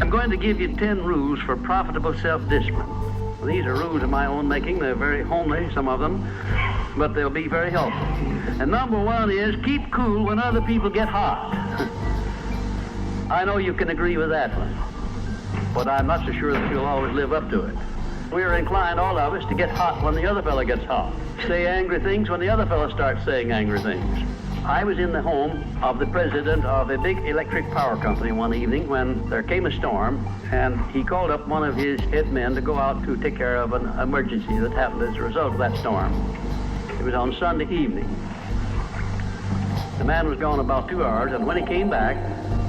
I'm going to give you 10 rules for profitable self-discipline. These are rules of my own making. They're very homely, some of them, but they'll be very helpful. And number one is keep cool when other people get hot. I know you can agree with that one, but I'm not so sure that you'll always live up to it. We're inclined, all of us, to get hot when the other fellow gets hot. Say angry things when the other fellow starts saying angry things. I was in the home of the president of a big electric power company one evening when there came a storm, and he called up one of his head men to go out to take care of an emergency that happened as a result of that storm. It was on Sunday evening. The man was gone about 2 hours, and when he came back,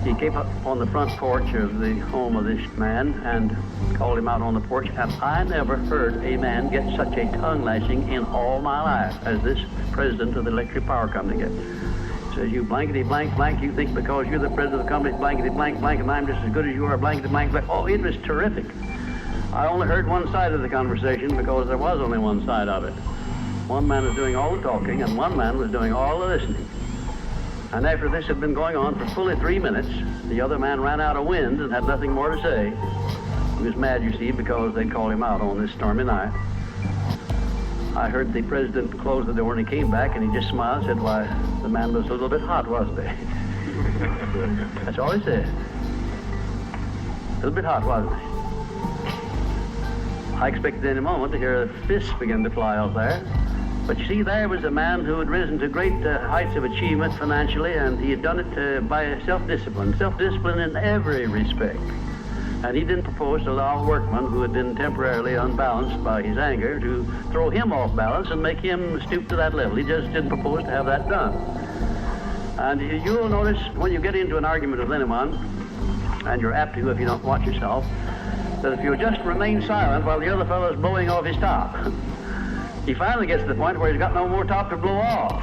he came up on the front porch of the home of this man and called him out on the porch, and I never heard a man get such a tongue lashing in all my life as this president of the electric power company gets. Says, you blankety blank blank, you think because you're the president of the company, blankety blank blank, and I'm just as good as you are, blankety blank blank. Oh, it was terrific. I only heard one side of the conversation because there was only one side of it. One man was doing all the talking, and one man was doing all the listening. And after this had been going on for fully 3 minutes, the other man ran out of wind and had nothing more to say. He was mad, you see, because they'd called him out on this stormy night. I heard the president close the door, and he came back, and he just smiled and said, why, the man was a little bit hot, wasn't he? That's all he said. A little bit hot, wasn't he? I expected any moment to hear fists begin to fly out there. But you see, there was a man who had risen to great heights of achievement financially, and he had done it by self-discipline in every respect. And he didn't propose to allow a workman who had been temporarily unbalanced by his anger to throw him off balance and make him stoop to that level. He just didn't propose to have that done. And you'll notice when you get into an argument with anyone, and you're apt to if you don't watch yourself, that if you just remain silent while the other fellow's blowing off his top, he finally gets to the point where he's got no more top to blow off.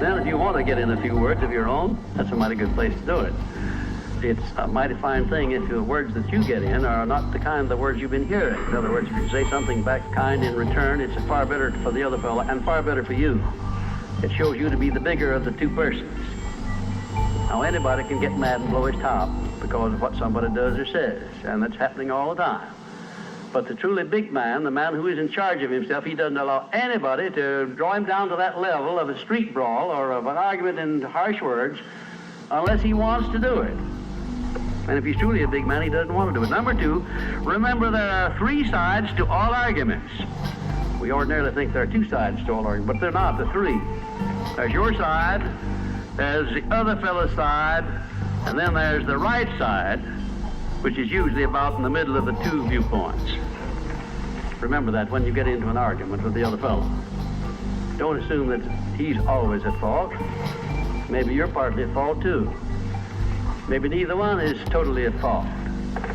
Then if you want to get in a few words of your own, that's a mighty good place to do it. It's a mighty fine thing if the words that you get in are not the kind of the words you've been hearing. In other words, if you say something back kind in return, it's far better for the other fellow and far better for you. It shows you to be the bigger of the two persons. Now, anybody can get mad and blow his top because of what somebody does or says, and that's happening all the time. But the truly big man, the man who is in charge of himself, he doesn't allow anybody to draw him down to that level of a street brawl or of an argument in harsh words unless he wants to do it. And if he's truly a big man, he doesn't want to do it. Number two, remember there are 3 sides to all arguments. We ordinarily think there are 2 sides to all arguments, but they're not, the 3. There's your side, there's the other fellow's side, and then there's the right side, which is usually about in the middle of the 2 viewpoints. Remember that when you get into an argument with the other fellow. Don't assume that he's always at fault. Maybe you're partly at fault too. Maybe neither one is totally at fault.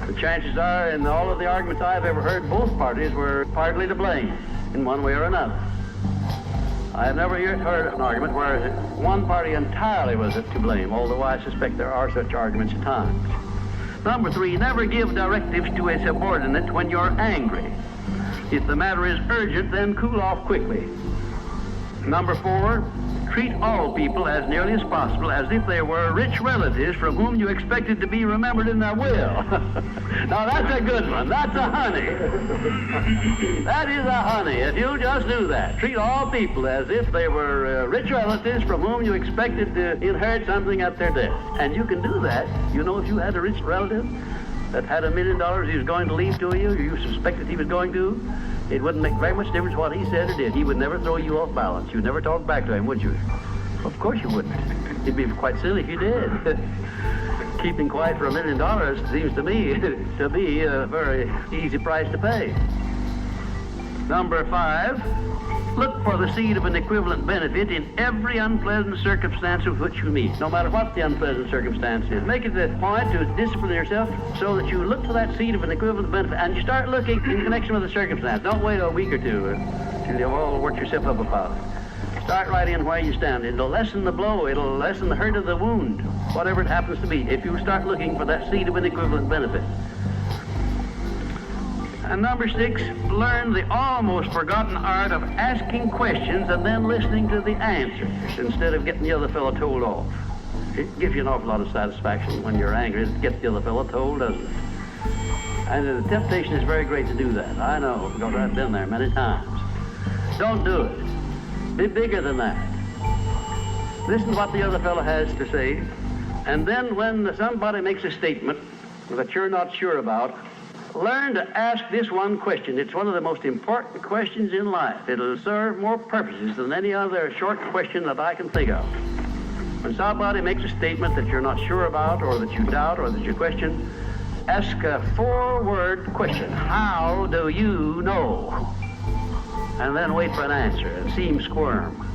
The chances are, in all of the arguments I've ever heard, both parties were partly to blame in one way or another. I have never yet heard an argument where one party entirely was to blame, although I suspect there are such arguments at times. Number 3, never give directives to a subordinate when you're angry. If the matter is urgent, then cool off quickly. Number 4, treat all people as nearly as possible as if they were rich relatives from whom you expected to be remembered in their will. Now that's a good one. That's a honey. That is a honey. If you just do that, treat all people as if they were rich relatives from whom you expected to inherit something at their death. And you can do that. You know, if you had a rich relative that had $1 million he was going to leave to you, or you suspected he was going to, it wouldn't make very much difference what he said or did. He would never throw you off balance. You'd never talk back to him, would you? Of course you wouldn't. It'd be quite silly if you did. Keeping quiet for $1 million seems to me to be a very easy price to pay. Number 5, look for the seed of an equivalent benefit in every unpleasant circumstance with which you meet, no matter what the unpleasant circumstance is. Make it a point to discipline yourself so that you look for that seed of an equivalent benefit, and you start looking in connection with the circumstance. Don't wait a week or 2 till you've all worked yourself up about it. Start right in where you stand. It'll lessen the blow. It'll lessen the hurt of the wound, whatever it happens to be, if you start looking for that seed of an equivalent benefit. And number 6, learn the almost forgotten art of asking questions and then listening to the answers instead of getting the other fellow told off. It gives you an awful lot of satisfaction when you're angry. It gets the other fellow told, doesn't it? And the temptation is very great to do that. I know, because I've been there many times. Don't do it. Be bigger than that. Listen to what the other fellow has to say, and then when somebody makes a statement that you're not sure about, learn to ask this one question. It's one of the most important questions in life. It'll serve more purposes than any other short question that I can think of. When somebody makes a statement that you're not sure about, or that you doubt, or that you question, ask a 4-word question. How do you know? And then wait for an answer and see him squirm.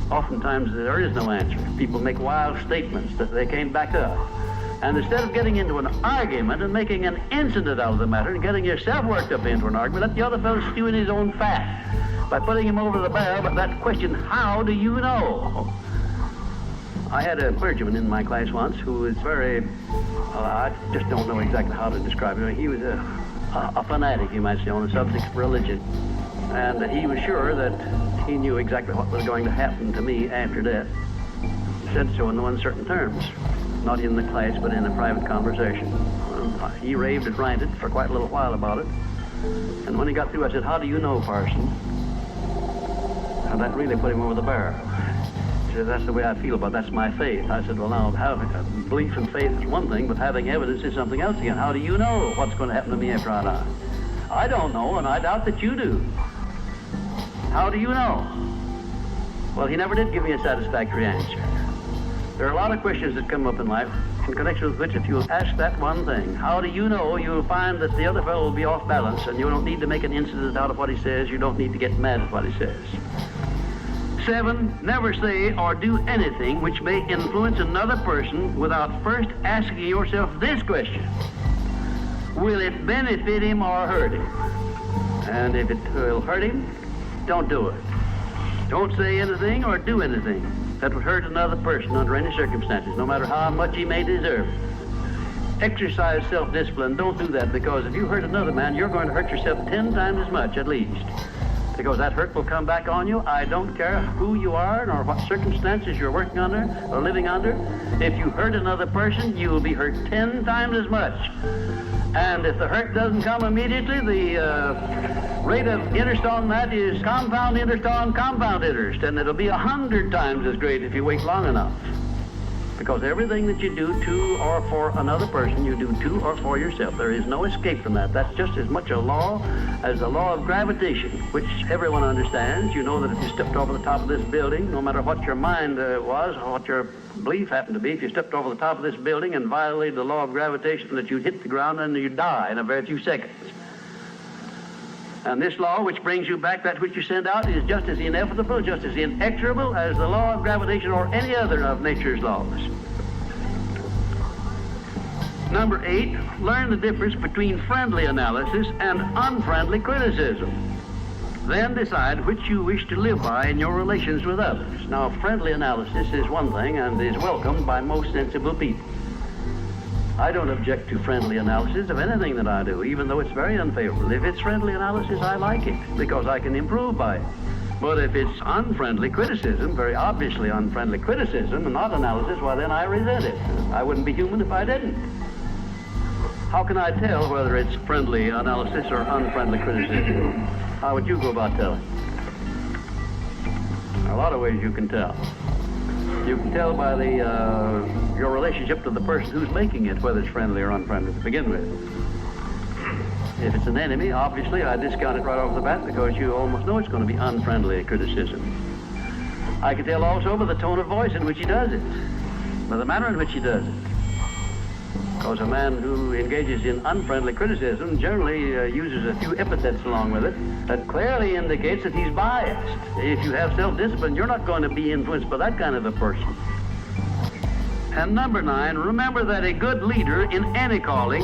Oftentimes there is no answer. People make wild statements that they can't back up. And instead of getting into an argument and making an incident out of the matter and getting yourself worked up into an argument, let the other fellow stew in his own fat by putting him over the barrel. But that question, how do you know? I had a clergyman in my class once who was very, I just don't know exactly how to describe him. He was a fanatic, you might say, on the subject of religion. And he was sure that he knew exactly what was going to happen to me after death. He said so in no uncertain terms, not in the class, but in a private conversation. He raved and ranted for quite a little while about it. And when he got through, I said, how do you know, Parson? And that really put him over the barrel. He said, that's the way I feel about it. That's my faith. I said, well, now, having a belief and faith is one thing, but having evidence is something else again. How do you know what's going to happen to me after I die? I don't know, and I doubt that you do. How do you know? Well, he never did give me a satisfactory answer. There are a lot of questions that come up in life in connection with which if you'll ask that one thing, how do you know, you'll find that the other fellow will be off balance, and you don't need to make an incident out of what he says. You don't need to get mad at what he says. 7, never say or do anything which may influence another person without first asking yourself this question. Will it benefit him or hurt him? And if it will hurt him, don't do it. Don't say anything or do anything that would hurt another person under any circumstances, no matter how much he may deserve. Exercise self-discipline. Don't do that, because if you hurt another man, you're going to hurt yourself 10 times as much at least. Because that hurt will come back on you. I don't care who you are nor what circumstances you're working under or living under. If you hurt another person, you will be hurt 10 times as much. And if the hurt doesn't come immediately, the rate of interest on that is compound interest on compound interest, and it'll be 100 times as great if you wait long enough. Because everything that you do to or for another person, you do to or for yourself. There is no escape from that. That's just as much a law as the law of gravitation, which everyone understands. You know that if you stepped over the top of this building, no matter what your mind was or what your belief happened to be, if you stepped over the top of this building and violated the law of gravitation, that you'd hit the ground and you'd die in a very few seconds. And this law, which brings you back that which you send out, is just as inevitable, just as inexorable as the law of gravitation or any other of nature's laws. Number 8, learn the difference between friendly analysis and unfriendly criticism. Then decide which you wish to live by in your relations with others. Now, friendly analysis is one thing and is welcomed by most sensible people. I don't object to friendly analysis of anything that I do, even though it's very unfavorable. If it's friendly analysis, I like it, because I can improve by it. But if it's unfriendly criticism, very obviously unfriendly criticism, and not analysis, well, then I resent it. I wouldn't be human if I didn't. How can I tell whether it's friendly analysis or unfriendly criticism? How would you go about telling? There are a lot of ways you can tell. You can tell by your relationship to the person who's making it, whether it's friendly or unfriendly to begin with. If it's an enemy, obviously I discount it right off the bat, because you almost know it's going to be unfriendly criticism. I can tell also by the tone of voice in which he does it, by the manner in which he does it. Because a man who engages in unfriendly criticism generally uses a few epithets along with it that clearly indicates that he's biased. If you have self-discipline, you're not going to be influenced by that kind of a person. And number 9, remember that a good leader in any calling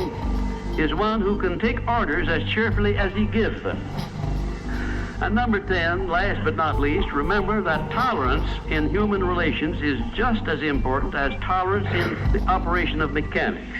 is one who can take orders as cheerfully as he gives them. And number 10, last but not least, remember that tolerance in human relations is just as important as tolerance in the operation of mechanics.